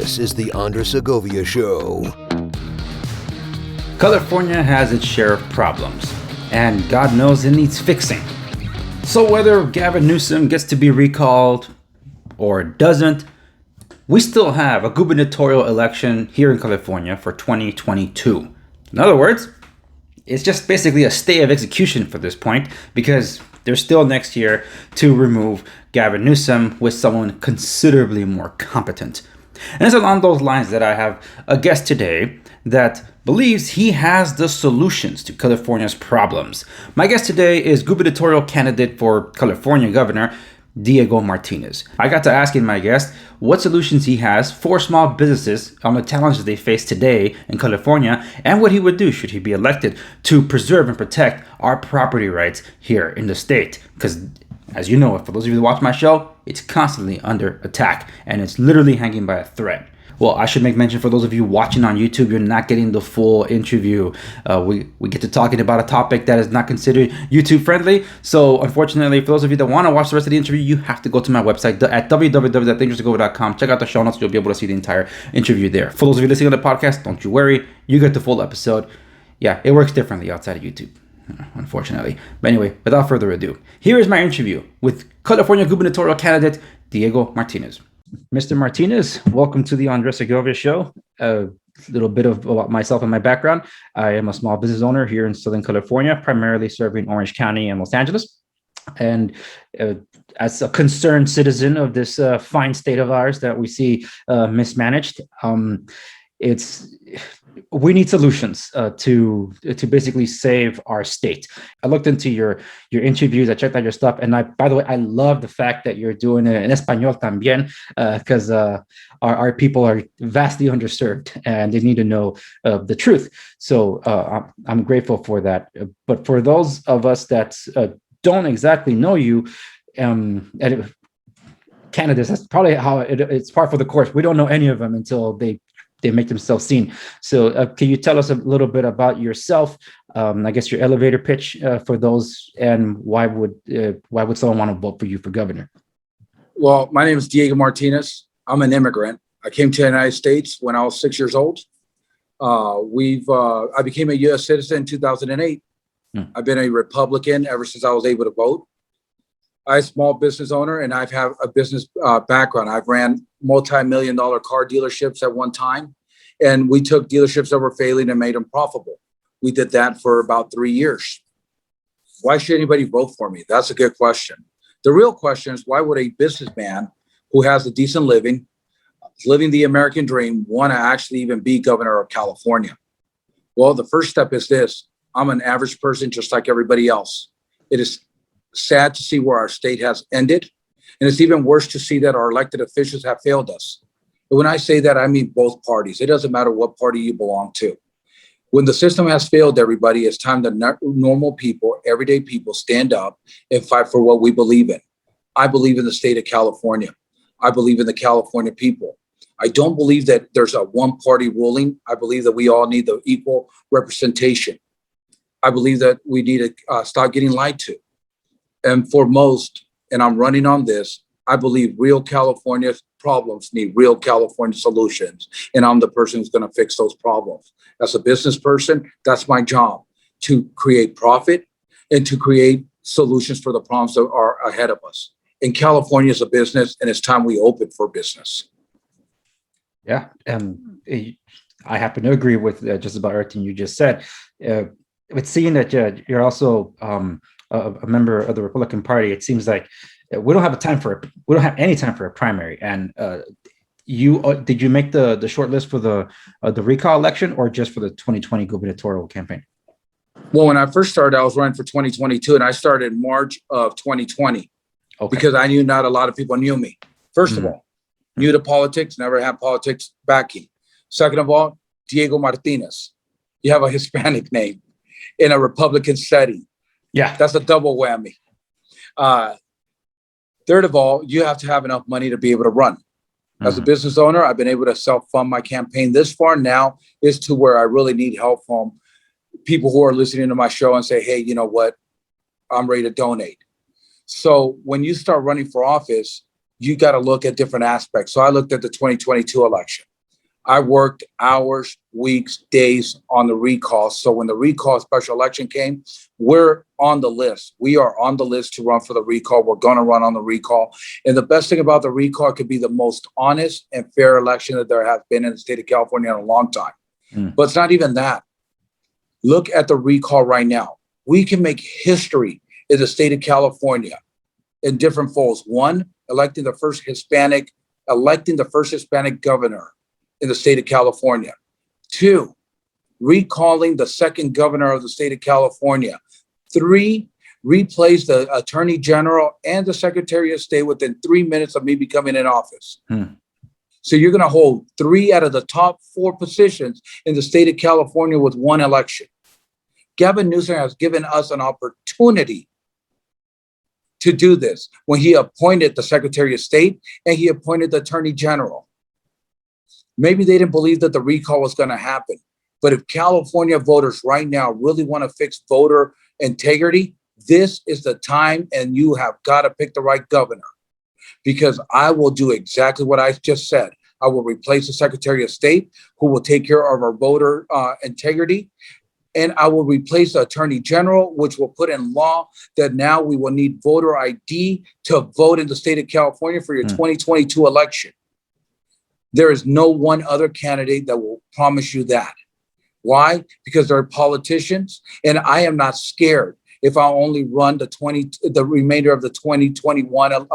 This is the Segovia Show. California has its share of problems, and God knows it needs fixing. So whether Gavin Newsom gets to be recalled or doesn't, we still have a gubernatorial election here in California for 2022. In other words, it's just basically a stay of execution for this point, because they're still next year to remove Gavin Newsom with someone considerably more competent. And it's along those lines that I have a guest today that believes he has the solutions to California's problems. My guest today is gubernatorial candidate for California governor, Diego Martinez. I got to asking my guest what solutions he has for small businesses on the challenges they face today in California, and what he would do should he be elected to preserve and protect our property rights here in the state. Because as you know, for those of you that watch my show, it's constantly under attack and it's literally hanging by a thread. Well, I should make mention, for those of you watching on YouTube, you're not getting the full interview. We get to talking about a topic that is not considered YouTube friendly. So unfortunately, for those of you that want to watch the rest of the interview, you have to go to my website at www.dangeroussegovia.com. Check out the show notes. You'll be able to see the entire interview there. For those of you listening to the podcast, don't you worry. You get the full episode. Yeah, it works differently outside of YouTube, unfortunately. But anyway, without further ado, here is my interview with California gubernatorial candidate Diego Martinez. Mr. Martinez, welcome to the Segovia Show. A little bit about myself and my background. I am a small business owner here in Southern California, primarily serving Orange County and Los Angeles. And as a concerned citizen of this fine state of ours that we see mismanaged, we need solutions to basically save our state. I looked into your interviews. I checked out your stuff, and by the way, I love the fact that you're doing it in español también, because our people are vastly underserved and they need to know the truth. So I'm grateful for that. But for those of us that don't exactly know you, candidates, that's probably how it's par for the course. We don't know any of them until they make themselves seen. So can you tell us a little bit about yourself? I guess your elevator pitch for those, and why would someone want to vote for you for governor? Well, my name is Diego Martinez. I'm an immigrant. I came to the United States when I was 6 years old. I became a U.S. citizen in 2008. I've been a Republican ever since I was able to vote. I'm a small business owner, and I've had a business background. I've ran multi-million-dollar car dealerships at one time, and we took dealerships that were failing and made them profitable. We did that for about 3 years. Why should anybody vote for me? That's a good question. The real question is, why would a businessman who has a decent living, living the American dream, want to actually even be governor of California? Well, the first step is this. I'm an average person just like everybody else. It is sad to see where our state has ended. And it's even worse to see that our elected officials have failed us. And when I say that, I mean both parties. It doesn't matter what party you belong to. When the system has failed everybody, it's time that normal people, everyday people, stand up and fight for what we believe in. I believe in the state of California. I believe in the California people. I don't believe that there's a one party ruling. I believe that we all need the equal representation. I believe that we need to stop getting lied to. And for most, and I'm running on this, I believe real California problems need real California solutions. And I'm the person who's going to fix those problems. As a business person, that's my job, to create profit and to create solutions for the problems that are ahead of us. And California is a business, and it's time we open for business. Yeah, I happen to agree with just about everything you just said. But seeing that you're also a member of the Republican Party, it seems like we don't have any time for a primary. And did you make the short list for the recall election, or just for the 2020 gubernatorial campaign? Well, when I first started, I was running for 2022, and I started in March of 2020 because I knew not a lot of people knew me. First of all, new to politics, never had politics backing. Second of all, Diego Martinez. You have a Hispanic name in a Republican setting. Yeah, that's a double whammy. Third of all, you have to have enough money to be able to run. As a business owner, I've been able to self-fund my campaign this far. Now is to where I really need help from people who are listening to my show and say, hey, you know what? I'm ready to donate. So when you start running for office, you got to look at different aspects. So I looked at the 2022 election. I worked hours, weeks, days on the recall. So when the recall special election came, we're on the list. We are on the list to run for the recall. We're going to run on the recall. And the best thing about the recall, it could be the most honest and fair election that there has been in the state of California in a long time. But it's not even that. Look at the recall right now. We can make history in the state of California in different folds. One, electing the first Hispanic governor in the state of California. Two, recalling the second governor of the state of California. Three, replace the attorney general and the secretary of state within 3 minutes of me becoming in office. So you're going to hold 3 out of the top 4 positions in the state of California with one election. Gavin Newsom has given us an opportunity to do this when he appointed the secretary of state and he appointed the attorney general. Maybe they didn't believe that the recall was going to happen. But if California voters right now really want to fix voter integrity, this is the time, and you have got to pick the right governor. Because I will do exactly what I just said. I will replace the Secretary of State who will take care of our voter integrity. And I will replace the Attorney General, which will put in law that now we will need voter ID to vote in the state of California for your 2022 election. There is no one other candidate that will promise you that. Why? Because they're politicians, and I am not scared if I only run the remainder of the 2021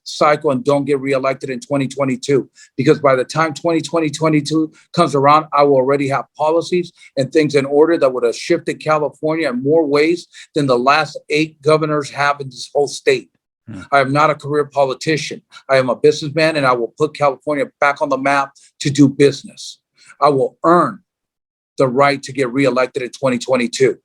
cycle and don't get reelected in 2022. Because by the time 2022 comes around, I will already have policies and things in order that would have shifted California in more ways than the last 8 governors have in this whole state. I am not a career politician. I am a businessman, and I will put California back on the map to do business. I will earn the right to get reelected in 2022.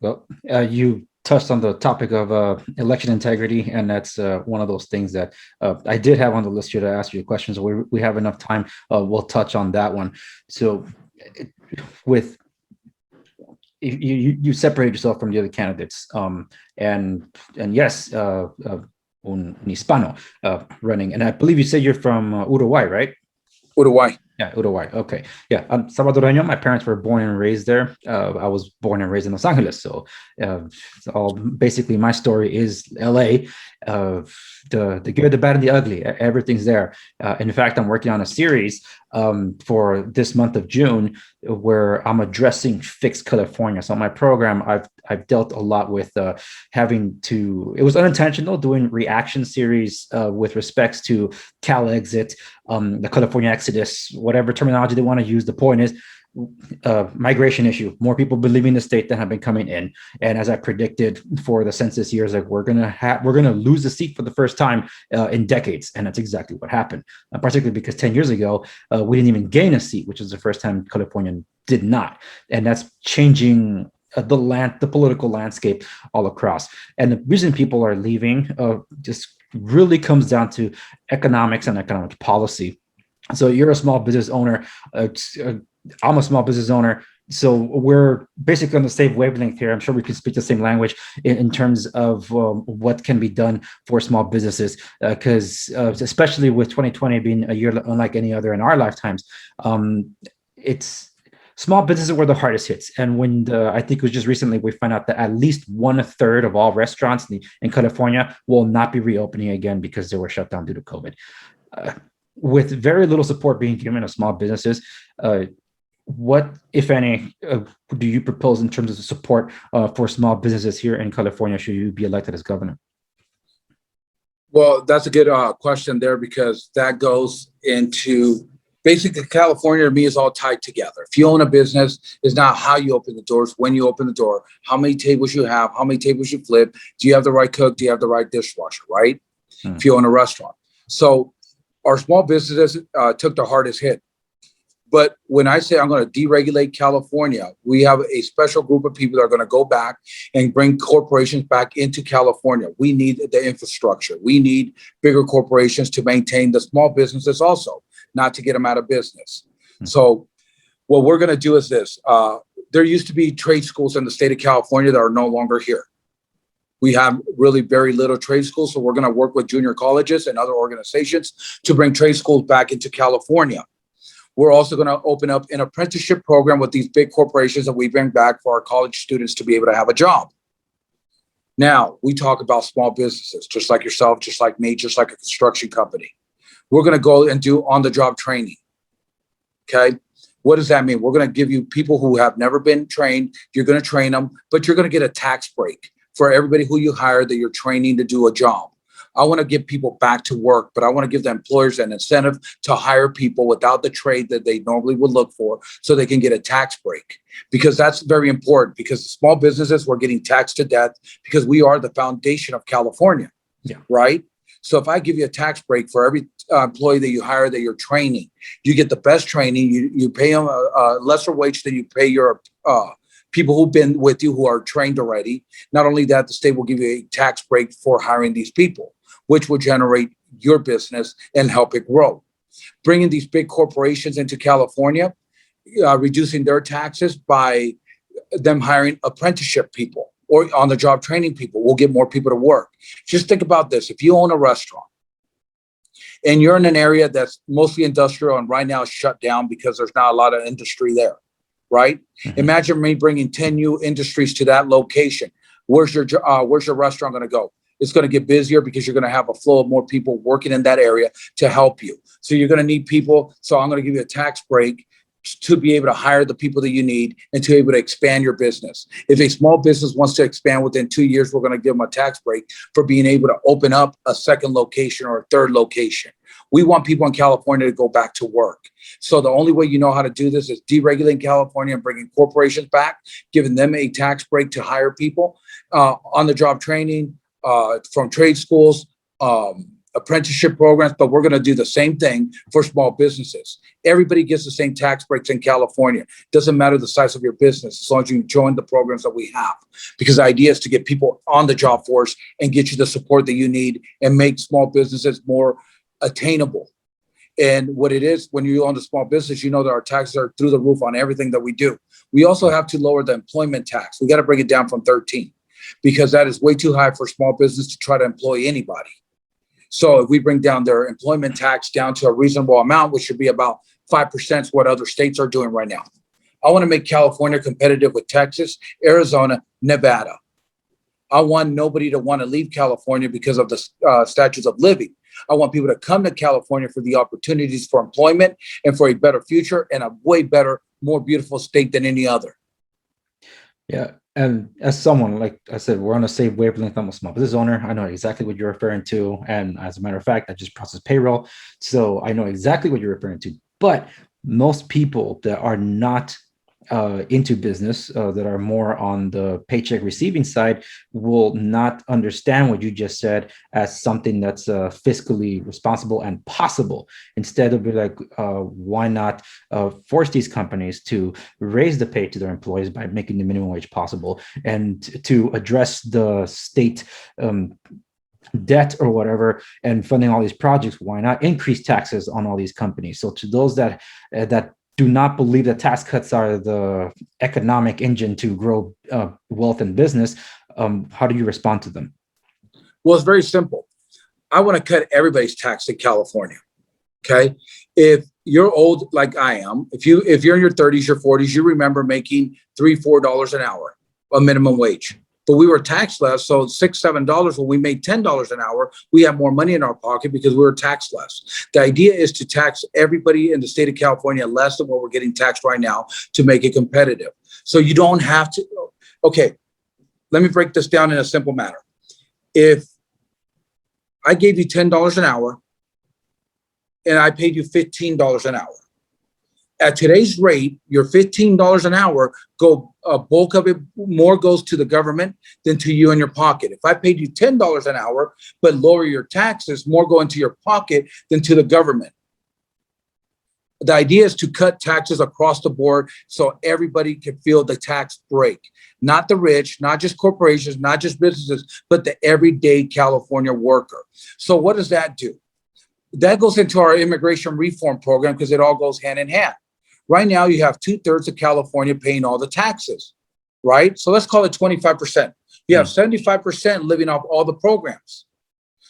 Well, you touched on the topic of election integrity, and that's one of those things that I did have on the list here to ask you questions. We have enough time. We'll touch on that one. So, with you separate yourself from the other candidates, and yes, un hispano running, and I believe you said you're from Uruguay, right? Uruguay. Yeah, Uruguay. Okay. Yeah, I'm Salvadoreño. My parents were born and raised there. I was born and raised in Los Angeles. So basically my story is LA. The good, the bad, and the ugly. Everything's there. In fact, I'm working on a series for this month of June where I'm addressing fixed California. So on my program, I've dealt a lot with having to, it was unintentional, doing reaction series with respects to Cal exit, the California exodus, whatever terminology they want to use. The point is migration issue, more people leaving the state than have been coming in. And as I predicted for the census years, like we're gonna lose the seat for the first time in decades, and that's exactly what happened. Particularly because 10 years ago we didn't even gain a seat, which is the first time California did not, and that's changing the political landscape all across. And the reason people are leaving just really comes down to economics and economic policy. So you're a small business owner. I'm a small business owner. So we're basically on the same wavelength here. I'm sure we can speak the same language in terms of what can be done for small businesses, because especially with 2020 being a year unlike any other in our lifetimes, it's small businesses were the hardest hits. And when I think it was just recently, we found out that at least 1/3 of all restaurants in California will not be reopening again because they were shut down due to COVID. With very little support being given to small businesses, what, if any, do you propose in terms of support for small businesses here in California should you be elected as governor? Well, that's a good question there, because that goes into basically California to me is all tied together. If you own a business, it's not how you open the doors, when you open the door, how many tables you have, how many tables you flip, do you have the right cook, do you have the right dishwasher, right? If you own a restaurant. So our small businesses took the hardest hit. But when I say I'm going to deregulate California, we have a special group of people that are going to go back and bring corporations back into California. We need the infrastructure. We need bigger corporations to maintain the small businesses also, not to get them out of business. So what we're going to do is this. There used to be trade schools in the state of California that are no longer here. We have really very little trade schools, so we're going to work with junior colleges and other organizations to bring trade schools back into California. We're also going to open up an apprenticeship program with these big corporations that we bring back for our college students to be able to have a job. Now, we talk about small businesses, just like yourself, just like me, just like a construction company. We're going to go and do on-the-job training. Okay? What does that mean? We're going to give you people who have never been trained. You're going to train them, but you're going to get a tax break for everybody who you hire that you're training to do a job. I want to get people back to work, but I want to give the employers an incentive to hire people without the trade that they normally would look for so they can get a tax break, because that's very important, because small businesses, we're getting taxed to death because we are the foundation of California. Yeah. Right. So if I give you a tax break for every employee that you hire that you're training, you get the best training. You pay them a lesser wage than you pay your people who've been with you who are trained already. Not only that, the state will give you a tax break for hiring these people, which will generate your business and help it grow. Bringing these big corporations into California, reducing their taxes by them hiring apprenticeship people or on-the-job training people will get more people to work. Just think about this. If you own a restaurant and you're in an area that's mostly industrial and right now it's shut down because there's not a lot of industry there, right? Mm-hmm. Imagine me bringing 10 new industries to that location. Where's your restaurant going to go? It's going to get busier because you're going to have a flow of more people working in that area to help you. So you're going to need people. So I'm going to give you a tax break to be able to hire the people that you need and to be able to expand your business. If a small business wants to expand within 2 years, we're going to give them a tax break for being able to open up a second location or a third location. We want people in California to go back to work. So the only way you know how to do this is deregulating California and bringing corporations back, giving them a tax break to hire people, on-the-job training, from trade schools, apprenticeship programs, but we're going to do the same thing for small businesses. Everybody gets the same tax breaks in California. Doesn't matter the size of your business, as long as you join the programs that we have. Because the idea is to get people on the job force and get you the support that you need and make small businesses more attainable. And what it is, when you own a small business, you know that our taxes are through the roof on everything that we do. We also have to lower the employment tax. We got to bring it down from 13 because that is way too high for small business to try to employ anybody. So if we bring down their employment tax down to a reasonable amount, which should be about 5%, what other states are doing right now. I want to make California competitive with Texas, Arizona, Nevada. I want nobody to want to leave California because of the standards of living. I want people to come to California for the opportunities for employment and for a better future and a way better, more beautiful state than any other. Yeah. And as someone, like I said, we're on the same wavelength. I'm a small business owner. I know exactly what you're referring to. And as a matter of fact, I just process payroll. So I know exactly what you're referring to. But most people that are not into business, that are more on the paycheck receiving side, will not understand what you just said as something that's fiscally responsible and possible. Instead of be like, why not force these companies to raise the pay to their employees by making the minimum wage possible, and to address the state debt or whatever and funding all these projects? Why not increase taxes on all these companies? So to those that do not believe that tax cuts are the economic engine to grow wealth and business, how do you respond to them? Well, it's very simple. I want to cut everybody's tax in California. Okay. If you're old like I am, if you're in your 30s or 40s, you remember making $3-4 an hour, a minimum wage. But we were taxed less, so $6-7. When we made $10 an hour, we have more money in our pocket because we were taxed less. The idea is to tax everybody in the state of California less than what we're getting taxed right now to make it competitive. So you don't have to. Okay, let me break this down in a simple manner. If I gave you $10 an hour and I paid you $15 an hour, at today's rate, your $15 an hour, a bulk of it more goes to the government than to you in your pocket. If I paid you $10 an hour, but lower your taxes, more go into your pocket than to the government. The idea is to cut taxes across the board so everybody can feel the tax break. Not the rich, not just corporations, not just businesses, but the everyday California worker. So what does that do? That goes into our immigration reform program because it all goes hand in hand. Right now, you have 2/3 of California paying all the taxes, right? So let's call it 25%. You have 75% living off all the programs.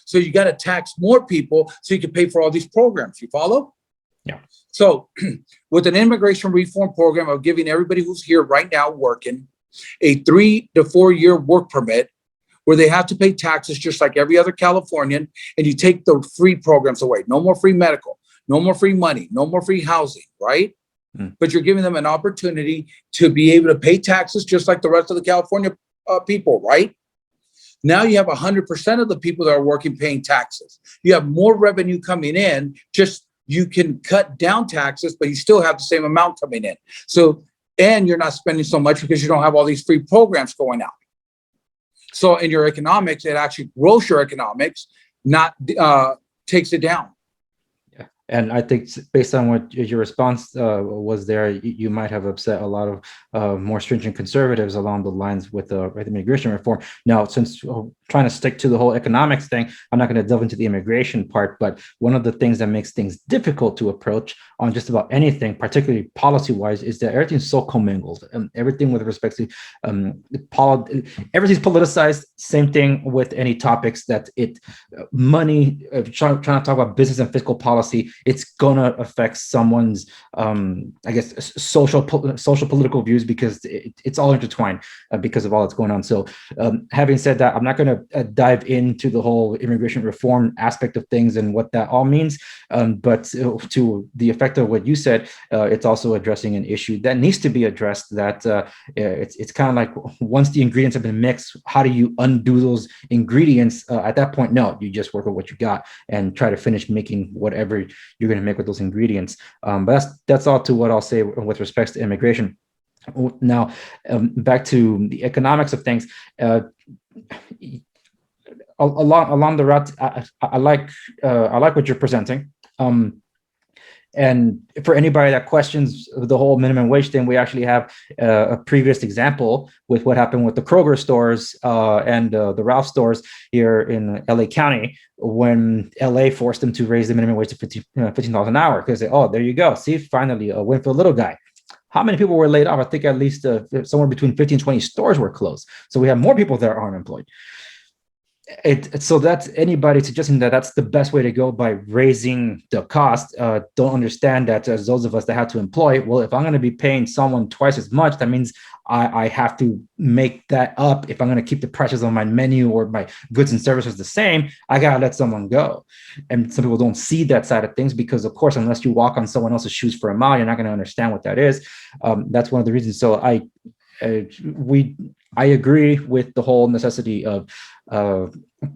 So you got to tax more people so you can pay for all these programs. You follow? Yeah. So with an immigration reform program of giving everybody who's here right now working a 3 to 4 year work permit where they have to pay taxes just like every other Californian, and you take the free programs away. No more free medical, no more free money, no more free housing, right? But you're giving them an opportunity to be able to pay taxes just like the rest of the California people, right? Now you have 100% of the people that are working paying taxes. You have more revenue coming in, just you can cut down taxes, but you still have the same amount coming in. So, and you're not spending so much because you don't have all these free programs going out. So in your economics, it actually grows your economics, not takes it down. Yeah, and I think based on what your response was there, you might have upset a lot of more stringent conservatives along the lines with immigration reform. Now, since trying to stick to the whole economics thing, I'm not going to delve into the immigration part, but one of the things that makes things difficult to approach on just about anything, particularly policy-wise, is that everything's so commingled. Everything with respect to everything's politicized. Same thing with any topics that money. Trying to talk about business and fiscal policy, it's gonna affect someone's, I guess, social political views because it's all intertwined because of all that's going on. So, having said that, I'm not going to dive into the whole immigration reform aspect of things and what that all means. But to the effect of what you said, it's also addressing an issue that needs to be addressed. That it's kind of like once the ingredients have been mixed, how do you undo those ingredients? At that point, no, you just work with what you got and try to finish making whatever you're going to make with those ingredients. But that's all to what I'll say with respects to immigration. Now, back to the economics of things. Along the route, I like what you're presenting. And for anybody that questions the whole minimum wage thing, we actually have a previous example with what happened with the Kroger stores and the Ralph stores here in LA County when LA forced them to raise the minimum wage to $15 an hour because there you go. See, finally a win for the little guy. How many people were laid off? I think at least somewhere between 15 and 20 stores were closed. So we have more people that are unemployed. So that's anybody suggesting that that's the best way to go by raising the cost. Don't understand that as those of us that have to employ, well, if I'm going to be paying someone twice as much, that means I have to make that up. If I'm going to keep the prices on my menu or my goods and services the same, I got to let someone go. And some people don't see that side of things because, of course, unless you walk on someone else's shoes for a mile, you're not going to understand what that is. That's one of the reasons. So I agree with the whole necessity of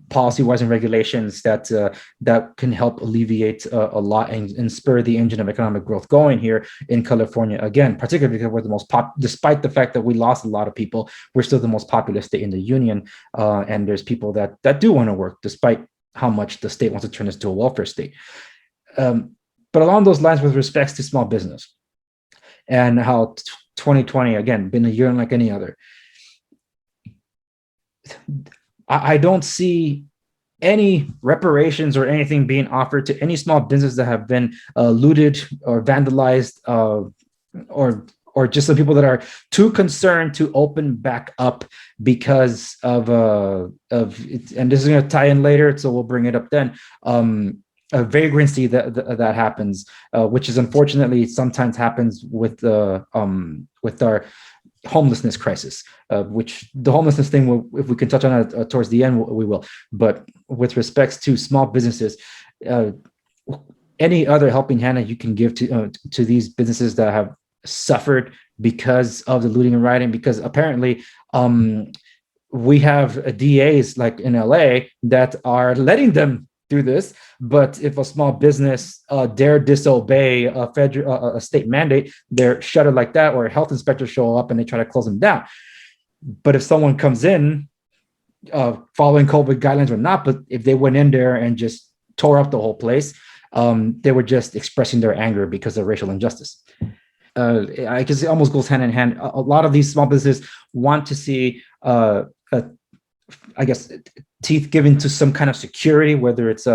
policy-wise and regulations that can help alleviate a lot and spur the engine of economic growth going here in California. Again, particularly because we're the most despite the fact that we lost a lot of people, we're still the most populous state in the union. And there's people that do want to work despite how much the state wants to turn us to a welfare state. But along those lines, with respects to small business and how 2020, again, been a year unlike any other, I don't see any reparations or anything being offered to any small business that have been looted or vandalized or just the people that are too concerned to open back up because of it. And this is going to tie in later, so we'll bring it up then. A vagrancy that happens, which is unfortunately sometimes happens with our homelessness crisis, which the homelessness thing, if we can touch on it towards the end, we will. But with respects to small businesses, any other helping hand that you can give to these businesses that have suffered because of the looting and rioting, because apparently we have DAs like in LA that are letting them do this, but if a small business dare disobey a state mandate, they're shuttered like that, or health inspectors show up and they try to close them down. But if someone comes in following COVID guidelines or not, but if they went in there and just tore up the whole place, they were just expressing their anger because of racial injustice. I guess it almost goes hand in hand. A lot of these small businesses want to see I guess teeth given to some kind of security, whether it's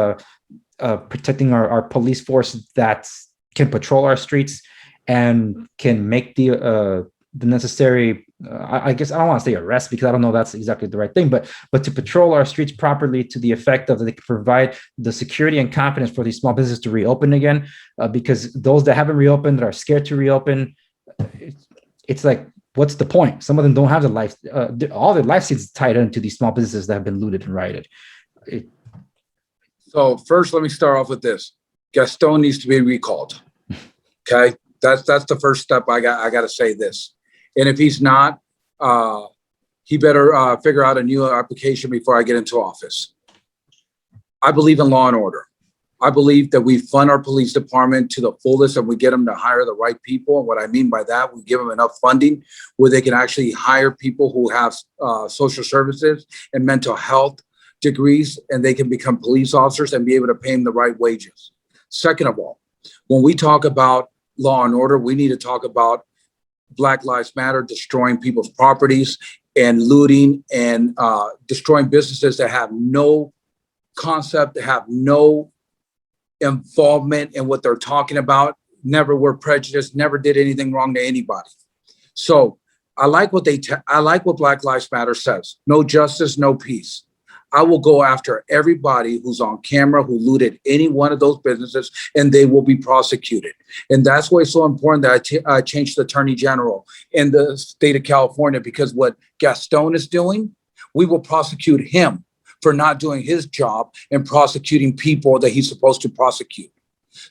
protecting our police force that can patrol our streets and can make the necessary I guess I don't want to say arrest because I don't know that's exactly the right thing, but to patrol our streets properly to the effect of that they can provide the security and confidence for these small businesses to reopen again, because those that haven't reopened, that are scared to reopen, it's like, what's the point? Some of them don't have the life, all their life is tied into these small businesses that have been looted and rioted. So first, let me start off with this. Gaston needs to be recalled. Okay, that's the first step. I got to say this, and if he's not, he better figure out a new application before I get into office. I believe in law and order. I believe that we fund our police department to the fullest and we get them to hire the right people. And what I mean by that, we give them enough funding where they can actually hire people who have social services and mental health degrees, and they can become police officers and be able to pay them the right wages. Second of all, when we talk about law and order, we need to talk about Black Lives Matter, destroying people's properties and looting and destroying businesses that have no concept, that have no involvement in what they're talking about, never were prejudiced, never did anything wrong to anybody. So I like what I like what Black Lives Matter says. No justice, no peace. I will go after everybody who's on camera who looted any one of those businesses, and they will be prosecuted. And that's why it's so important that I changed the Attorney General in the state of California, because what Gaston is doing, we will prosecute him for not doing his job and prosecuting people that he's supposed to prosecute.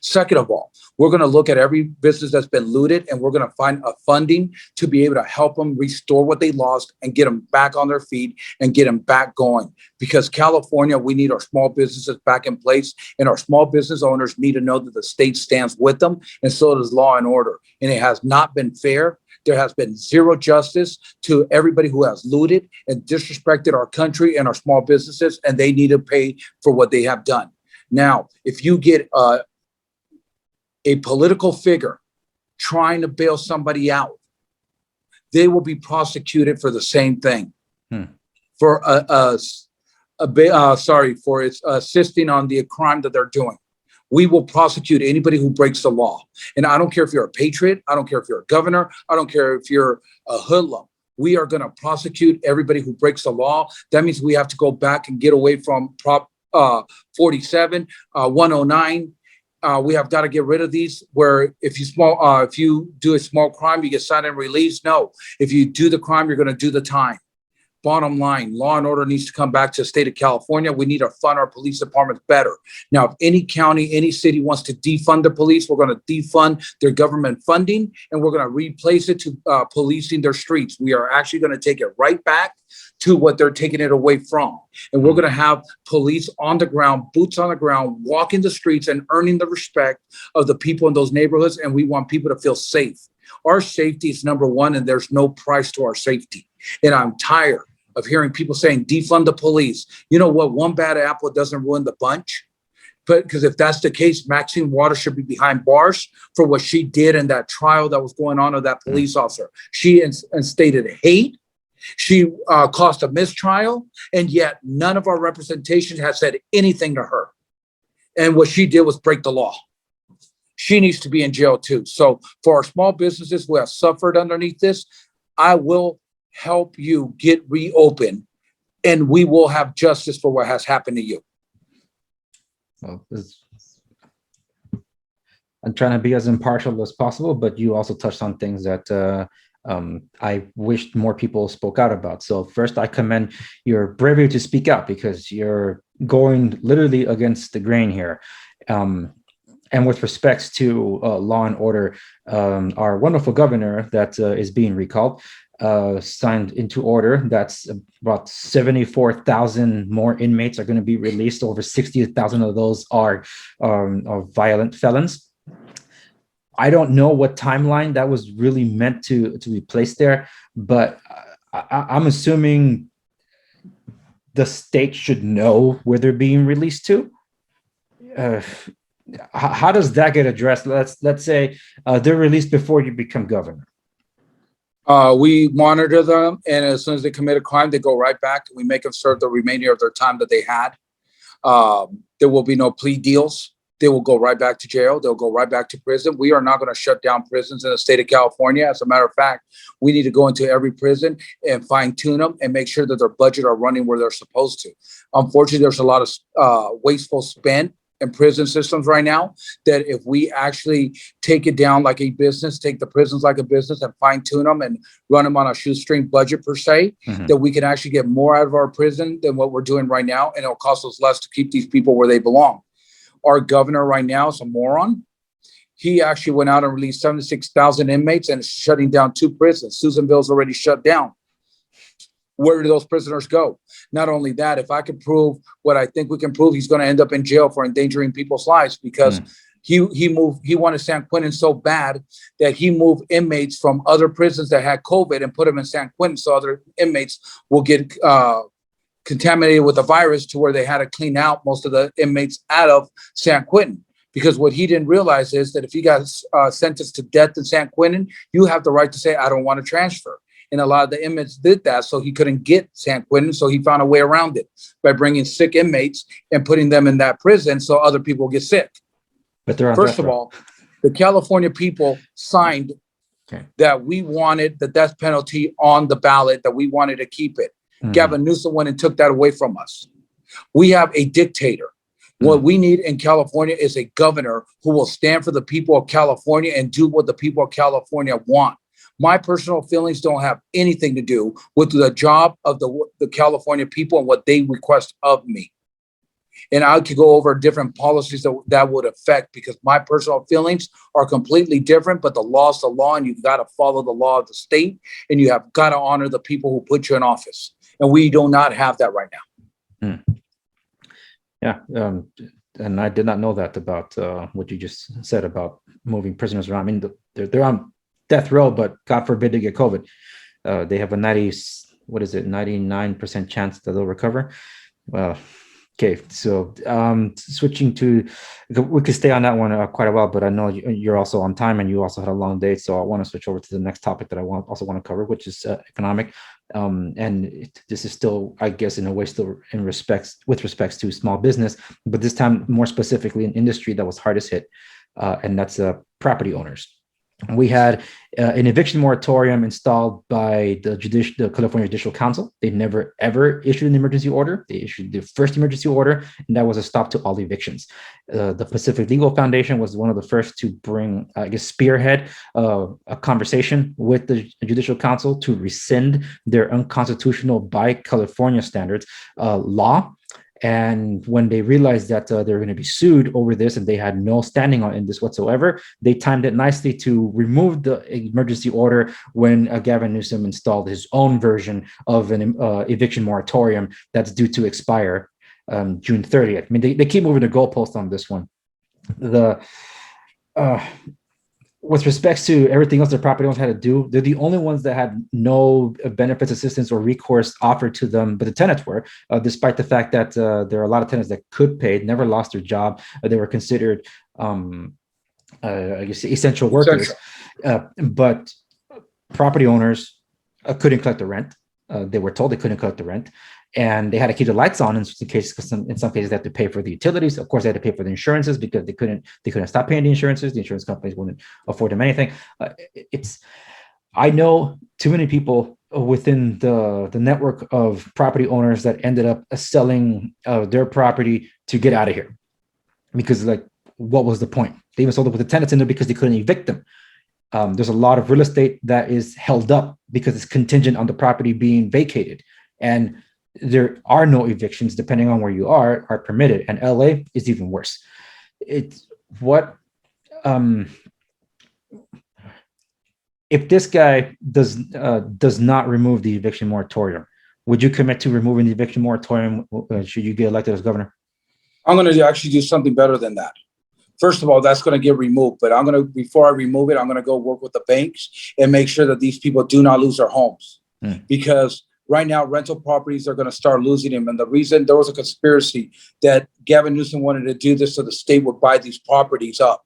Second of all, we're going to look at every business that's been looted, and we're going to find a funding to be able to help them restore what they lost and get them back on their feet and get them back going. Because California, we need our small businesses back in place, and our small business owners need to know that the state stands with them, and so does law and order. And it has not been fair. There has been zero justice to everybody who has looted and disrespected our country and our small businesses, and they need to pay for what they have done. Now, if you get a political figure trying to bail somebody out, they will be prosecuted for the same thing. For for assisting on the crime that they're doing. We will prosecute anybody who breaks the law. And I don't care if you're a patriot. I don't care if you're a governor. I don't care if you're a hoodlum. We are going to prosecute everybody who breaks the law. That means we have to go back and get away from Prop 47, 109. We have got to get rid of these where if you do a small crime, you get cited and released. No, if you do the crime, you're going to do the time. Bottom line, law and order needs to come back to the state of California. We need to fund our police departments better. Now, if any county, any city wants to defund the police, we're going to defund their government funding, and we're going to replace it to policing their streets. We are actually going to take it right back to what they're taking it away from. And we're going to have police on the ground, boots on the ground, walking the streets and earning the respect of the people in those neighborhoods. And we want people to feel safe. Our safety is number one, and there's no price to our safety. And I'm tired of hearing people saying defund the police. You know what? One bad apple doesn't ruin the bunch. But because if that's the case, Maxine Waters should be behind bars for what she did in that trial that was going on of that police officer. She instated hate. She caused a mistrial, and yet none of our representation has said anything to her. And what she did was break the law. She needs to be in jail too. So for our small businesses who have suffered underneath this, I will help you get reopened, and we will have justice for what has happened to you. Well, I'm trying to be as impartial as possible, but you also touched on things that I wished more people spoke out about. So first, I commend your bravery to speak out because you're going literally against the grain here. And with respects to law and order, our wonderful governor that is being recalled signed into order that's about 74,000 more inmates are going to be released. Over 60,000 of those are violent felons. I don't know what timeline that was really meant to be placed there, but I'm assuming the state should know where they're being released to. How does that get addressed? Let's say they're released before you become governor. We monitor them, and as soon as they commit a crime, they go right back. We make them serve the remainder of their time that they had. There will be no plea deals. they will go right back to jail. They'll go right back to prison. We are not going to shut down prisons in the state of California. As a matter of fact, we need to go into every prison and fine tune them and make sure that their budget are running where they're supposed to. Unfortunately, there's a lot of wasteful spend in prison systems right now, that if we actually take it down like a business, take the prisons like a business and fine tune them and run them on a shoestring budget per se, that we can actually get more out of our prison than what we're doing right now. And it'll cost us less to keep these people where they belong. Our governor right now is a moron. He actually went out and released 76,000 inmates and is shutting down 2 prisons. Susanville's already shut down. Where do those prisoners go? Not only that, if I could prove what I think we can prove, he's going to end up in jail for endangering people's lives, because he wanted San Quentin so bad that he moved inmates from other prisons that had COVID and put them in San Quentin so other inmates will get contaminated with the virus, to where they had to clean out most of the inmates out of San Quentin. Because what he didn't realize is that if you got sentenced to death in San Quentin, you have the right to say, I don't want to transfer. And a lot of the inmates did that, so he couldn't get San Quentin. So he found a way around it by bringing sick inmates and putting them in that prison so other people get sick. But they're on First of all, the California people signed that we wanted the death penalty on the ballot, that we wanted to keep it. Gavin Newsom went and took that away from us. We have a dictator. What we need in California is a governor who will stand for the people of California and do what the people of California want. My personal feelings don't have anything to do with the job of the California people and what they request of me. And I could go over different policies that would affect, because my personal feelings are completely different, but the law's the law, and you've got to follow the law of the state, and you have got to honor the people who put you in office. And we do not have that right now. Yeah. And I did not know that about what you just said about moving prisoners around. I mean, they're on death row, but God forbid they get COVID. They have a 99% chance that they'll recover. Okay, so switching to, we could stay on that one quite a while, but I know you're also on time and you also had a long day, so I want to switch over to the next topic that I also want to cover, which is economic. This is still, I guess, in a way, still with respects to small business, but this time more specifically an industry that was hardest hit, and that's property owners. We had an eviction moratorium installed by the California Judicial Council. They never, ever issued an emergency order. They issued the first emergency order, and that was a stop to all evictions. The Pacific Legal Foundation was one of the first to bring, spearhead a conversation with the Judicial Council to rescind their unconstitutional, by California standards, law. And when they realized that they were going to be sued over this, and they had no standing in this whatsoever, they timed it nicely to remove the emergency order when Gavin Newsom installed his own version of an eviction moratorium that's due to expire June 30th. I mean, they keep moving the goalpost on this one. With respects to everything else the property owners had to do, they're the only ones that had no benefits, assistance, or recourse offered to them, but the tenants were, despite the fact that there are a lot of tenants that could pay, never lost their job. They were considered, essential workers. But property owners couldn't collect the rent. They were told they couldn't collect the rent. And they had to keep the lights on in some cases, because in some cases they had to pay for the utilities. Of course, they had to pay for the insurances, because they couldn't stop paying the insurances. The insurance companies wouldn't afford them anything. I know too many people within the network of property owners that ended up selling their property to get out of here, because what was the point? They even sold it with the tenants in there because they couldn't evict them. There's a lot of real estate that is held up because it's contingent on the property being vacated, and there are no evictions, depending on where you are permitted. And LA is even worse. If this guy does not remove the eviction moratorium, would you commit to removing the eviction moratorium should you get elected as governor? I'm going to actually do something better than that. First of all, that's going to get removed, but before I remove it, I'm going to go work with the banks and make sure that these people do not lose their homes. Because right now, rental properties are going to start losing them. And the reason, there was a conspiracy that Gavin Newsom wanted to do this so the state would buy these properties up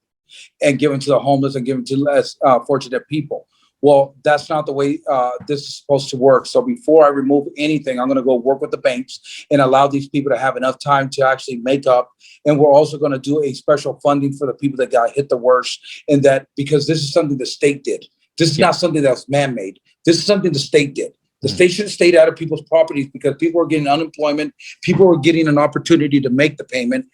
and give them to the homeless and give them to less fortunate people. Well, that's not the way this is supposed to work. So before I remove anything, I'm going to go work with the banks and allow these people to have enough time to actually make up. And we're also going to do a special funding for the people that got hit the worst. And that because this is something the state did. This is not something that's man-made. This is something the state did. The state should have stayed out of people's properties because people are getting unemployment. People are getting an opportunity to make the payment.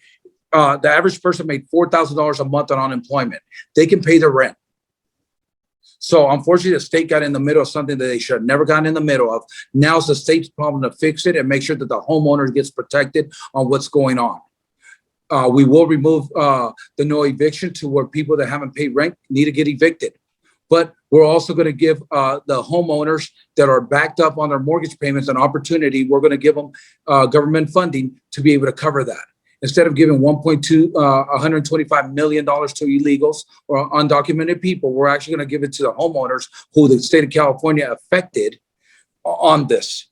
The average person made $4,000 a month on unemployment. They can pay their rent. So unfortunately, the state got in the middle of something that they should have never gotten in the middle of. Now it's the state's problem to fix it and make sure that the homeowner gets protected on what's going on. We will remove the no eviction to where people that haven't paid rent need to get evicted. But we're also going to give the homeowners that are backed up on their mortgage payments an opportunity. We're going to give them government funding to be able to cover that. Instead of giving $125 million to illegals or undocumented people, we're actually going to give it to the homeowners who the state of California affected on this.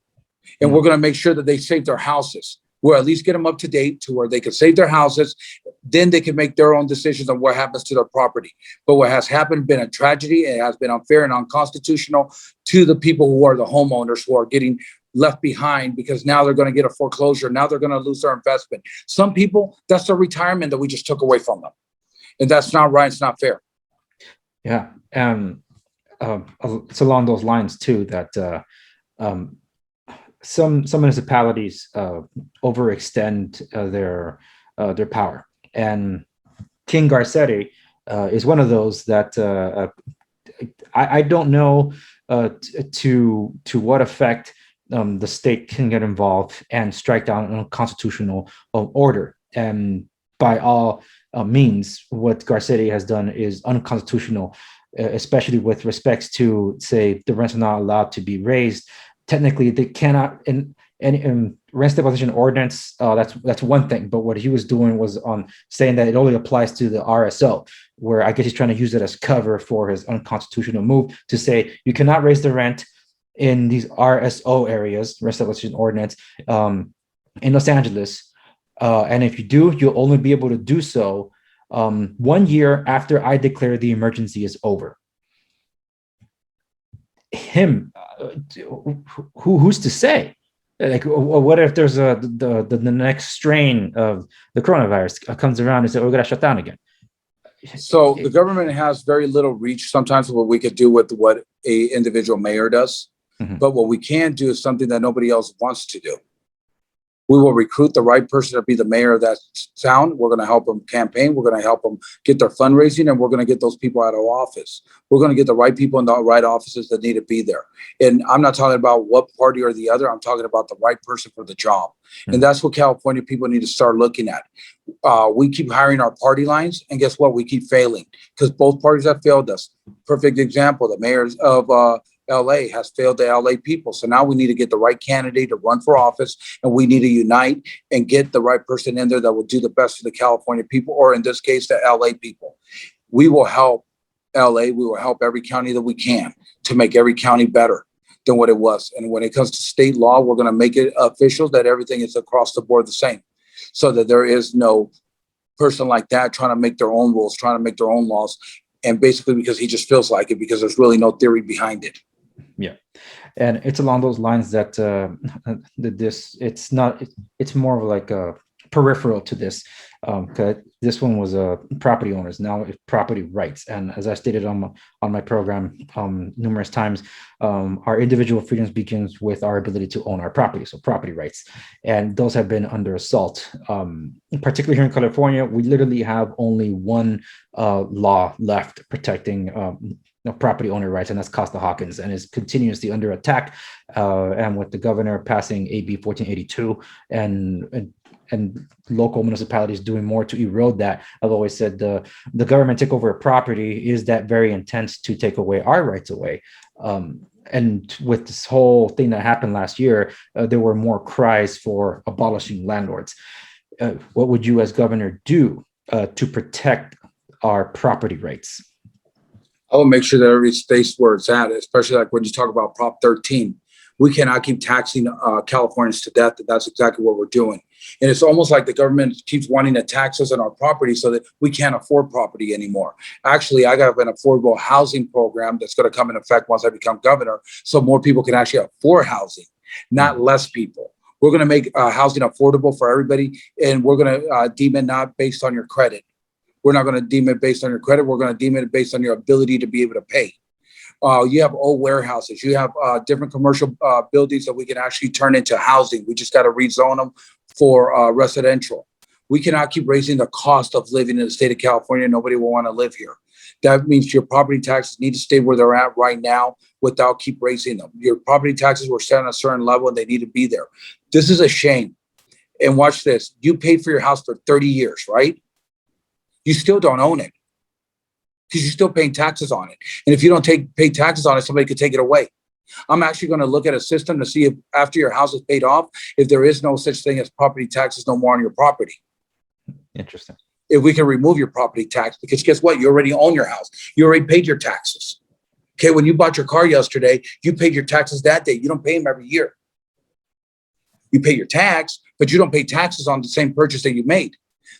And we're going to make sure that they save their houses. We'll at least get them up to date to where they can save their houses. Then they can make their own decisions on what happens to their property. But what has happened been a tragedy. It has been unfair and unconstitutional to the people who are the homeowners who are getting left behind because now they're going to get a foreclosure. Now they're going to lose their investment. Some people, that's their retirement that we just took away from them. And that's not right. It's not fair. Yeah. It's along those lines too, that some municipalities overextend their power. And King Garcetti is one of those that I don't know to what effect the state can get involved and strike down an unconstitutional order. And by all means, what Garcetti has done is unconstitutional, especially with respects to, say, the rents are not allowed to be raised. Technically, they cannot in rent stabilization ordinance. That's one thing. But what he was doing was on saying that it only applies to the RSO, where I guess he's trying to use it as cover for his unconstitutional move to say you cannot raise the rent in these RSO areas, rent stabilization ordinance, in Los Angeles. And if you do, you'll only be able to do so 1 year after I declare the emergency is over. Who's to say? Like, what if there's the next strain of the coronavirus comes around and says, we're going to shut down again? So the government has very little reach sometimes what we could do with what a individual mayor does. Mm-hmm. But what we can do is something that nobody else wants to do. We will recruit the right person to be the mayor of that town. We're going to help them campaign. We're going to help them get their fundraising, and we're going to get those people out of office. We're going to get the right people in the right offices that need to be there. And I'm not talking about what party or the other. I'm talking about the right person for the job. Mm-hmm. And that's what California people need to start looking at. We keep hiring our party lines, and guess what? We keep failing because both parties have failed us. Perfect example, the mayors of LA has failed the LA people. So now we need to get the right candidate to run for office, and we need to unite and get the right person in there that will do the best for the California people, or in this case, the LA people. We will help LA. We will help every county that we can to make every county better than what it was. And when it comes to state law, we're going to make it official that everything is across the board the same, so that there is no person like that trying to make their own rules, trying to make their own laws. And basically because he just feels like it, because there's really no theory behind it. Yeah, and it's along those lines that it's more of like a peripheral to this. This one was property owners, now property rights, and as I stated on my program numerous times, our individual freedoms begins with our ability to own our property, so property rights, and those have been under assault. Particularly here in California, we literally have only one law left protecting property owner rights, and that's Costa-Hawkins, and is continuously under attack. And with the governor passing AB 1482 and local municipalities doing more to erode that, I've always said the government take over a property is that very intent to take away our rights away. And with this whole thing that happened last year, there were more cries for abolishing landlords. What would you as governor do to protect our property rights? I will make sure that everybody stays where it's at, especially like when you talk about Prop 13. We cannot keep taxing Californians to death. That's exactly what we're doing. And it's almost like the government keeps wanting to tax us on our property so that we can't afford property anymore. Actually, I got an affordable housing program that's going to come in effect once I become governor, so more people can actually afford housing, not less people. We're going to make housing affordable for everybody, and we're going to deem it not based on your credit. We're not going to deem it based on your credit. We're going to deem it based on your ability to be able to pay. You have old warehouses. You have different commercial buildings that we can actually turn into housing. We just got to rezone them for residential. We cannot keep raising the cost of living in the state of California. Nobody will want to live here. That means your property taxes need to stay where they're at right now without keep raising them. Your property taxes were set on a certain level and they need to be there. This is a shame. And watch this. You paid for your house for 30 years, right? You still don't own it because you're still paying taxes on it. And if you don't pay taxes on it, somebody could take it away. I'm actually going to look at a system to see if after your house is paid off, if there is no such thing as property taxes no more on your property. Interesting. If we can remove your property tax, because guess what? You already own your house. You already paid your taxes. Okay, when you bought your car yesterday, you paid your taxes that day. You don't pay them every year. You pay your tax, but you don't pay taxes on the same purchase that you made.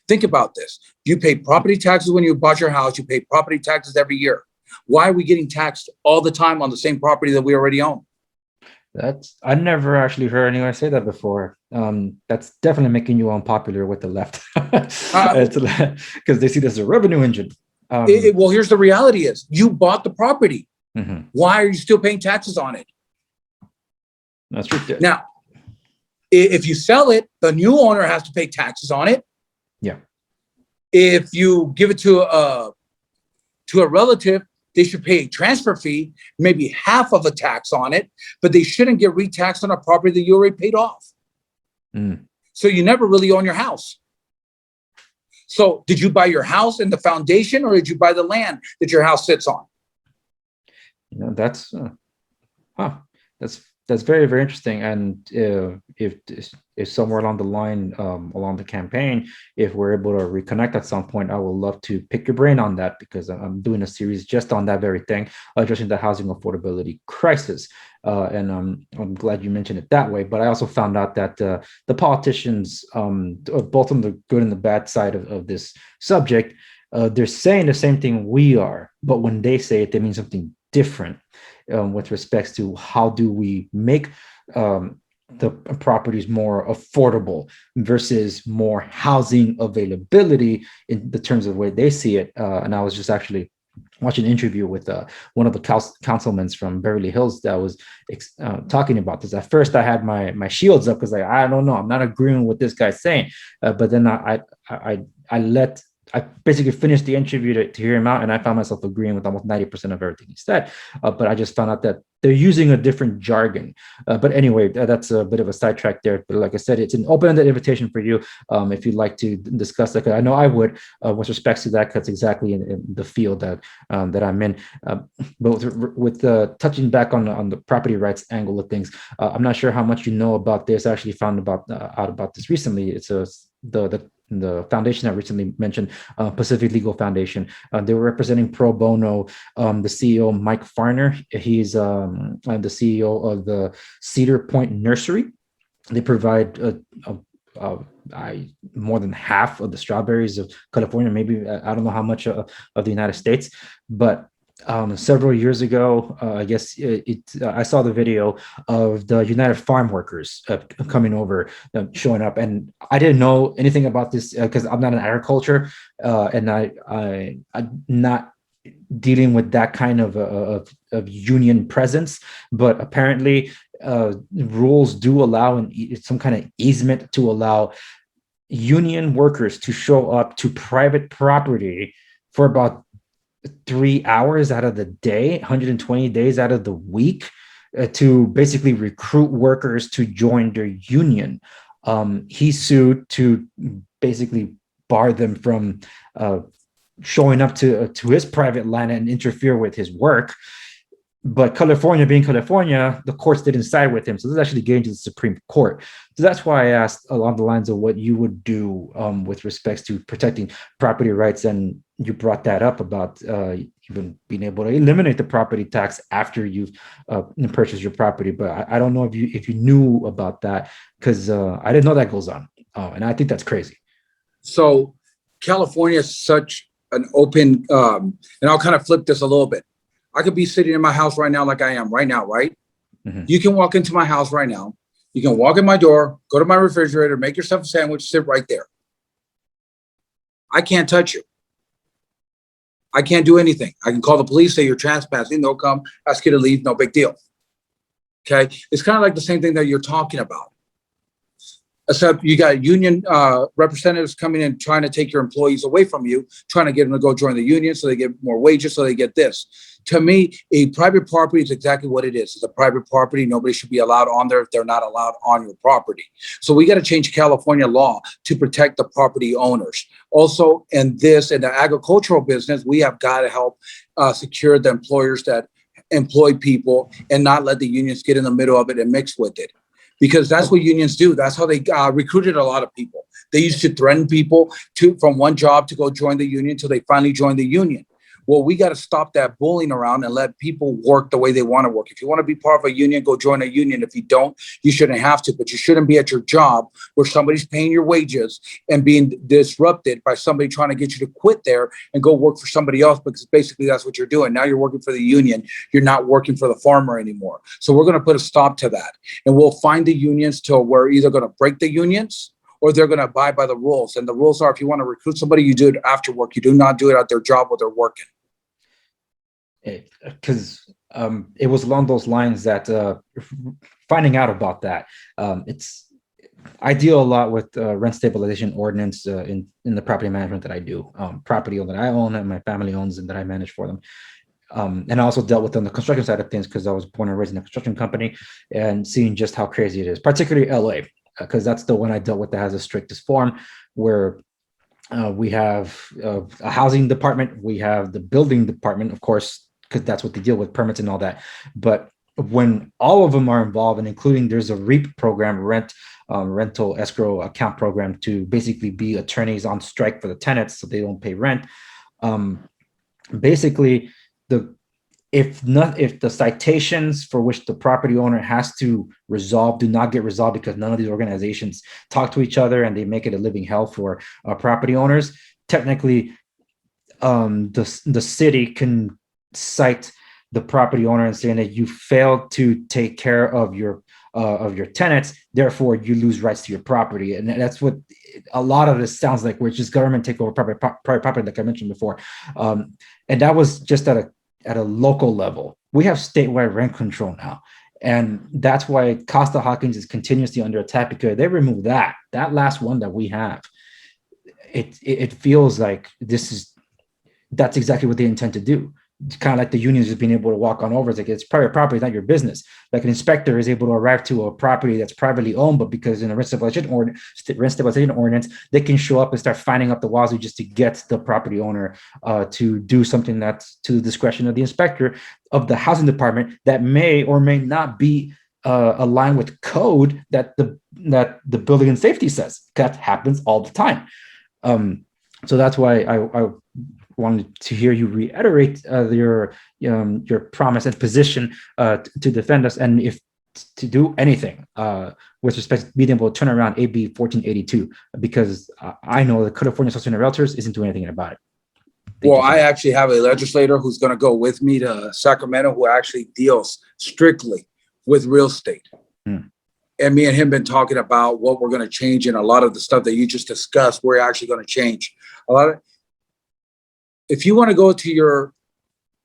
Think about this. You pay property taxes when you bought your house. You pay property taxes every year. Why are we getting taxed all the time on the same property that we already own? I never actually heard anyone say that before. That's definitely making you unpopular with the left because they see this as a revenue engine. Well, here's the reality is you bought the property. Mm-hmm. Why are you still paying taxes on it? That's true. Now, if you sell it, the new owner has to pay taxes on it. Yeah. If you give it to a relative, they should pay a transfer fee, maybe half of a tax on it, but they shouldn't get retaxed on a property that you already paid off. Mm. So you never really own your house. So did you buy your house in the foundation or did you buy the land that your house sits on? You know, that's very, very interesting. And if somewhere along the line, along the campaign, if we're able to reconnect at some point, I would love to pick your brain on that, because I'm doing a series just on that very thing, addressing the housing affordability crisis. And I'm glad you mentioned it that way. But I also found out that the politicians, both on the good and the bad side of this subject, they're saying the same thing we are, but when they say it, they mean something different with respects to how do we make the properties more affordable versus more housing availability in the terms of the way they see it. And I was just actually watching an interview with one of the councilmen from Beverly Hills that was talking about this. At first, I had my shields up because I don't know, I'm not agreeing with this guy's saying. But then I basically finished the interview to hear him out, and I found myself agreeing with almost 90% of everything he said. But I just found out that they're using a different jargon. But anyway, that's a bit of a sidetrack there. But like I said, it's an open-ended invitation for you if you'd like to discuss that. I know I would with respect to that, because it's exactly in the field that I'm in. But with touching back on the property rights angle of things, I'm not sure how much you know about this. I actually found out about this recently. It's the foundation I recently mentioned, Pacific Legal Foundation. They were representing pro bono the CEO, Mike Farner. He's the CEO of the Cedar Point Nursery. They provide more than half of the strawberries of California, maybe I don't know how much of the United States, but several years ago, I guess I saw the video of the United Farm Workers coming over, showing up, and I didn't know anything about this because I'm not in agriculture, and I'm not dealing with that kind of union presence. But apparently, rules do allow some kind of easement to allow union workers to show up to private property for about 3 hours out of the day, 120 days out of the week, to basically recruit workers to join their union. He sued to basically bar them from showing up to his private land and interfere with his work. But California being California, the courts didn't side with him. So this is actually getting to the Supreme Court. So that's why I asked along the lines of what you would do with respects to protecting property rights. And you brought that up about even being able to eliminate the property tax after you've purchased your property. But I don't know if you knew about that, because I didn't know that goes on. And I think that's crazy. So California is such an open, and I'll kind of flip this a little bit. I could be sitting in my house right now like I am right now, right? Mm-hmm. You can walk into my house right now. You can walk in my door, go to my refrigerator, make yourself a sandwich, sit right there. I can't touch you. I can't do anything. I can call the police, say you're trespassing. They'll come, ask you to leave. No big deal. Okay. It's kind of like the same thing that you're talking about. Except you got union representatives coming in trying to take your employees away from you, trying to get them to go join the union so they get more wages, so they get this. To me, a private property is exactly what it is. It's a private property. Nobody should be allowed on there if they're not allowed on your property. So we got to change California law to protect the property owners. Also, in the agricultural business, we have got to help secure the employers that employ people and not let the unions get in the middle of it and mix with it. Because that's what unions do. That's how they recruited a lot of people. They used to threaten people from one job to go join the union until they finally joined the union. Well, we got to stop that bullying around and let people work the way they want to work. If you want to be part of a union, go join a union. If you don't, you shouldn't have to. But you shouldn't be at your job where somebody's paying your wages and being disrupted by somebody trying to get you to quit there and go work for somebody else, because basically that's what you're doing. Now you're working for the union. You're not working for the farmer anymore. So we're going to put a stop to that. And we'll find the unions till we're either going to break the unions or they're going to abide by the rules. And the rules are, if you want to recruit somebody, you do it after work. You do not do it at their job where they're working. Because it was along those lines that finding out about that, I deal a lot with rent stabilization ordinance in the property management that I do, property that I own and my family owns and that I manage for them. And I also dealt with on the construction side of things because I was born and raised in a construction company and seeing just how crazy it is, particularly LA, because that's the one I dealt with that has the strictest form, where we have a housing department, we have the building department, of course, because that's what they deal with, permits and all that. But when all of them are involved, and including there's a REAP program, rental escrow account program, to basically be attorneys on strike for the tenants so they don't pay rent. Basically, if the citations for which the property owner has to resolve do not get resolved because none of these organizations talk to each other and they make it a living hell for property owners, technically the city can cite the property owner and saying that you failed to take care of your tenants, therefore you lose rights to your property. And that's what a lot of this sounds like, which is government takeover private property, like I mentioned before. And that was just at a local level. We have statewide rent control now. And that's why Costa-Hawkins is continuously under attack, because they removed that last one that we have. It feels like that's exactly what they intend to do. It's kind of like the unions just being able to walk on over. It's like, it's private property, it's not your business. Like an inspector is able to arrive to a property that's privately owned, but because in a rent stabilization ordinance, they can show up and start finding up the wazoo just to get the property owner to do something that's to the discretion of the inspector of the housing department that may or may not be aligned with code that the building and safety says. That happens all the time. So that's why I wanted to hear you reiterate your promise and position to defend us, and if to do anything with respect to being able to turn around AB 1482, because I know the California Association of Realtors isn't doing anything about it. Well, I actually have a legislator who's going to go with me to Sacramento who actually deals strictly with real estate. And me and him been talking about what we're going to change, and a lot of the stuff that you just discussed, we're actually going to change. If you want to go to your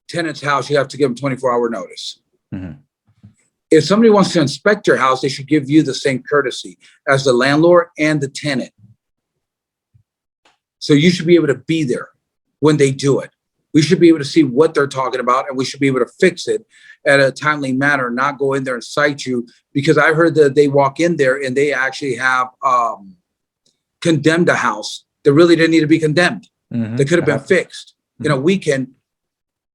tenant's house, you have to give them 24-hour notice. Mm-hmm. If somebody wants to inspect your house, they should give you the same courtesy as the landlord and the tenant. So you should be able to be there when they do it. We should be able to see what they're talking about, and we should be able to fix it at a timely manner, not go in there and cite you, because I heard that they walk in there and they actually have condemned a house that really didn't need to be condemned. Mm-hmm. That could have been fixed. In a weekend,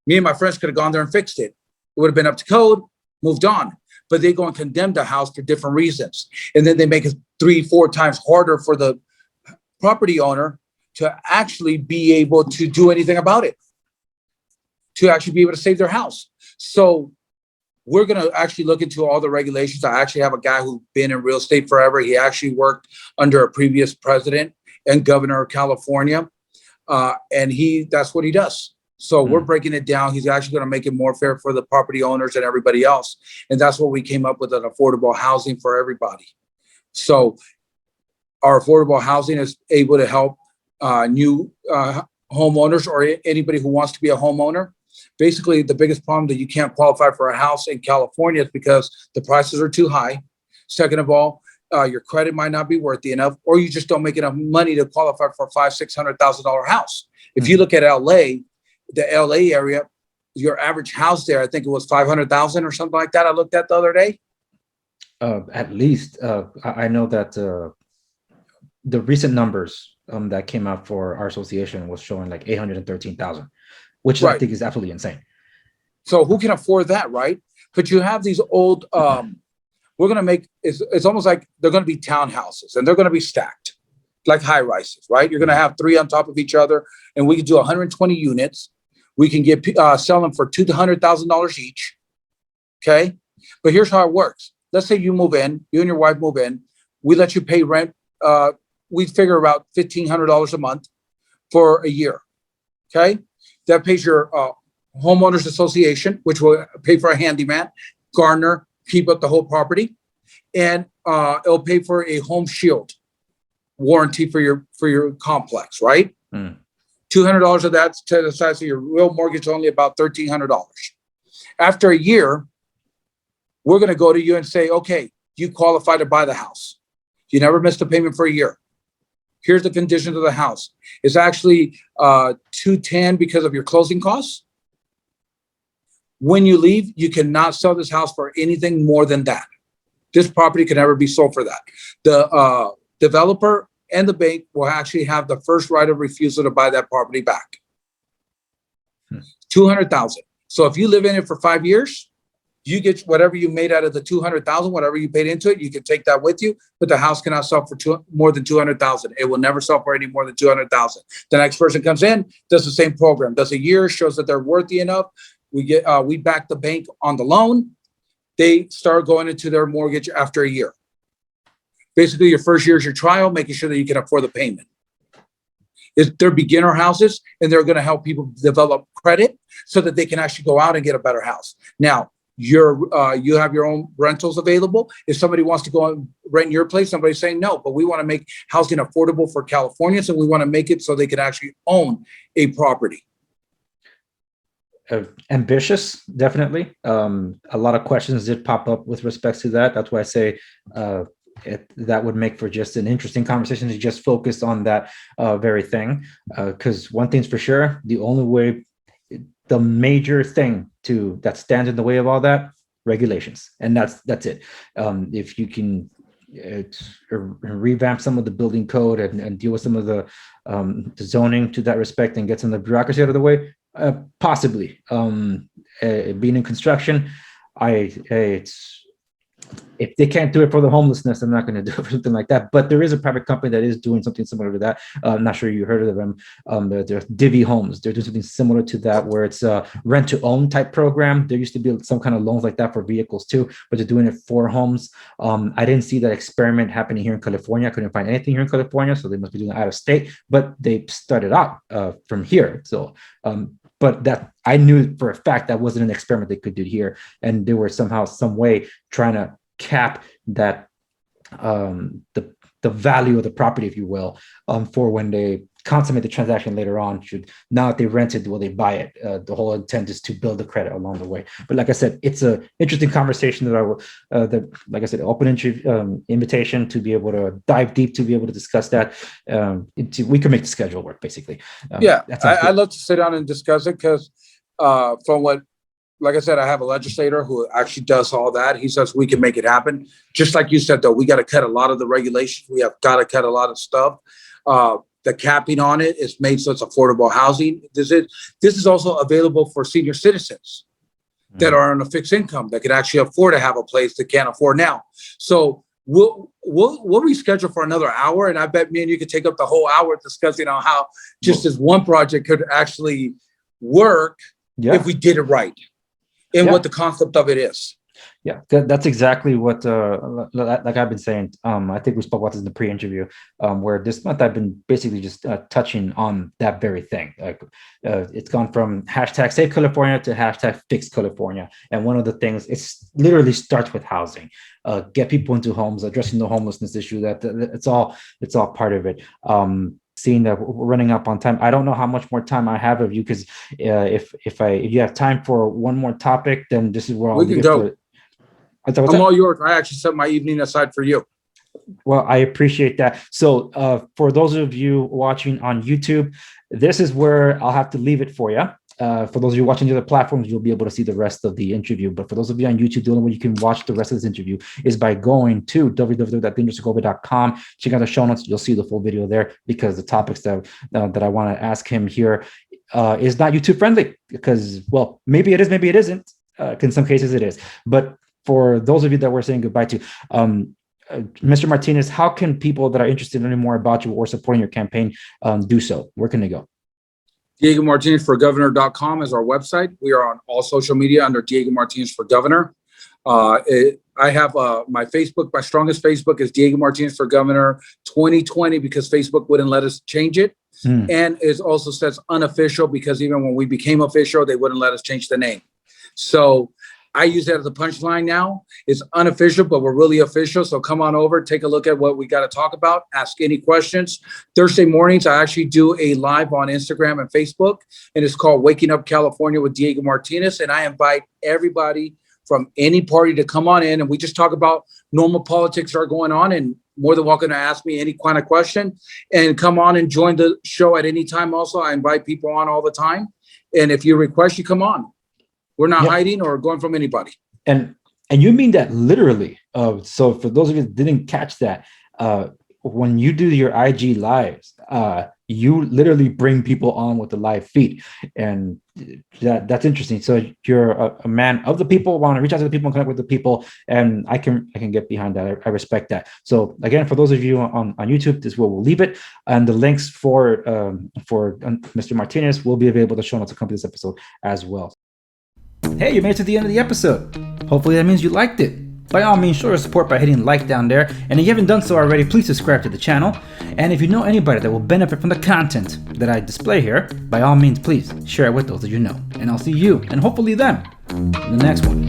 me and my friends could have gone there and fixed it. It would have been up to code, moved on. But they go and condemn the house for different reasons. And then they make it 3-4 times harder for the property owner to actually be able to do anything about it, to actually be able to save their house. So we're going to actually look into all the regulations. I actually have a guy who's been in real estate forever. He actually worked under a previous president and governor of California. And that's what he does. So we're breaking it down. He's actually going to make it more fair for the property owners and everybody else. And that's what we came up with, an affordable housing for everybody. So our affordable housing is able to help new homeowners or anybody who wants to be a homeowner. Basically, the biggest problem that you can't qualify for a house in California is because the prices are too high. Second of all, your credit might not be worthy enough, or you just don't make enough money to qualify for a $500,000-$600,000 house. If you look at LA, the LA area, your average house there, I think it was 500,000 or something like that. I looked at the other day. At least I know that the recent numbers that came out for our association was showing like 813,000, which I think is absolutely insane. So who can afford that, right? But you have these old, we're going to make, it's almost like they're going to be townhouses and they're going to be stacked like high rises, right? You're going to have 3 on top of each other, and we can do 120 units. We can get sell them for $200,000 each. Okay. But here's how it works. Let's say you move in, you and your wife move in. We let you pay rent. We figure about $1,500 a month for a year. Okay. That pays your homeowners association, which will pay for a handyman, gardener, keep up the whole property. And it'll pay for a home shield warranty for your complex, right? $200 of that's to the size of your real mortgage, only about $1,300. After a year, we're going to go to you and say, okay, you qualify to buy the house. You never missed a payment for a year. Here's the conditions of the house. It's actually $210 because of your closing costs. When you leave, you cannot sell this house for anything more than that. This property can never be sold for that. The developer and the bank will actually have the first right of refusal to buy that property back. $200,000. So if you live in it for 5 years, you get whatever you made out of the $200,000, whatever you paid into it, you can take that with you. But the house cannot sell for more than $200,000. It will never sell for any more than $200,000. The next person comes in, does the same program, does a year, shows that they're worthy enough. We back the bank on the loan. They start going into their mortgage after a year. Basically, your first year is your trial, making sure that you can afford the payment. They're beginner houses, and they're going to help people develop credit so that they can actually go out and get a better house. Now, you have your own rentals available. If somebody wants to go and rent your place, somebody's saying no, but we want to make housing affordable for Californians, and we want to make it so they can actually own a property. Ambitious, definitely. A lot of questions did pop up with respect to that. That's why I say that would make for just an interesting conversation to just focus on that very thing. Because one thing's for sure, the major thing that stands in the way of all that, regulations, and that's it. If you can revamp some of the building code and deal with some of the zoning to that respect and get some of the bureaucracy out of the way, possibly. Being in construction, if they can't do it for the homelessness, I'm not going to do it for something like that. But there is a private company that is doing something similar to that. I'm not sure you heard of them. They're Divvy Homes. They're doing something similar to that, where it's a rent-to-own type program. There used to be some kind of loans like that for vehicles too, but they're doing it for homes. I didn't see that experiment happening here in California. I couldn't find anything here in California, so they must be doing it out of state. But they started out from here. So, but that I knew for a fact that wasn't an experiment they could do here, and they were somehow, some way trying to cap that the value of the property, if you will, for when they consummate the transaction later on. Now that they rent it, will they buy it? The whole intent is to build the credit along the way. But like I said, it's an interesting conversation that I will, like I said, open invitation to be able to dive deep, to be able to discuss that. We can make the schedule work, basically. I'd love to sit down and discuss it, because from what, like I said, I have a legislator who actually does all that. He says we can make it happen. Just like you said, though, we got to cut a lot of the regulations. We have got to cut a lot of stuff. The capping on it is made so it's affordable housing. This is also available for senior citizens that are on a fixed income that can actually afford to have a place that can't afford now. So we'll reschedule for another hour, and I bet me and you could take up the whole hour discussing on how just this one project could actually work if we did it right. And what the concept of it is. Yeah, that's exactly what, like I've been saying. I think we spoke about this in the pre-interview, where this month I've been basically just touching on that very thing. Like, it's gone from hashtag Save California to hashtag Fix California, and one of the things, it's literally starts with housing. Get people into homes, addressing the homelessness issue. It's all part of it. Seeing that we're running up on time, I don't know how much more time I have of you, because if you have time for one more topic, then this is where I'll We can go. I'm all yours. I actually set my evening aside for you. Well, I appreciate that. So for those of you watching on YouTube, this is where I'll have to leave it for you. For those of you watching the other platforms, you'll be able to see the rest of the interview. But for those of you on YouTube, the only way you can watch the rest of this interview is by going to www.dangeroussegovia.com. Check out the show notes. You'll see the full video there, because the topics that I want to ask him here is not YouTube friendly, because, well, maybe it is, maybe it isn't. In some cases it is. But for those of you that we're saying goodbye to, Mr. Martinez, how can people that are interested in learning more about you or supporting your campaign do so? Where can they go? Diego Martinez for Governor.com is our website. We are on all social media under Diego Martinez for Governor. I have my Facebook. My strongest Facebook is Diego Martinez for Governor 2020, because Facebook wouldn't let us change it. And it also says unofficial, because even when we became official, they wouldn't let us change the name. So I use that as a punchline now. It's unofficial, but we're really official. So come on over, take a look at what we got to talk about, ask any questions. Thursday mornings, I actually do a live on Instagram and Facebook, and it's called Waking Up California with Diego Martinez. And I invite everybody from any party to come on in, and we just talk about normal politics that are going on, and more than welcome to ask me any kind of question, and come on and join the show at any time. Also, I invite people on all the time. And if you request, you come on. We're not hiding or going from anybody. And you mean that literally. So for those of you that didn't catch that, when you do your IG lives, you literally bring people on with the live feed, and that's interesting. So you're a man of the people, want to reach out to the people and connect with the people, and I can get behind that. I respect that. So again, for those of you on YouTube, this is where we'll leave it, and the links for Mr. Martinez will be available to show notes to accompany this episode as well. Hey, you made it to the end of the episode. Hopefully that means you liked it. By all means, show your support by hitting like down there. And if you haven't done so already, please subscribe to the channel. And if you know anybody that will benefit from the content that I display here, by all means, please share it with those that you know. And I'll see you, and hopefully them, in the next one.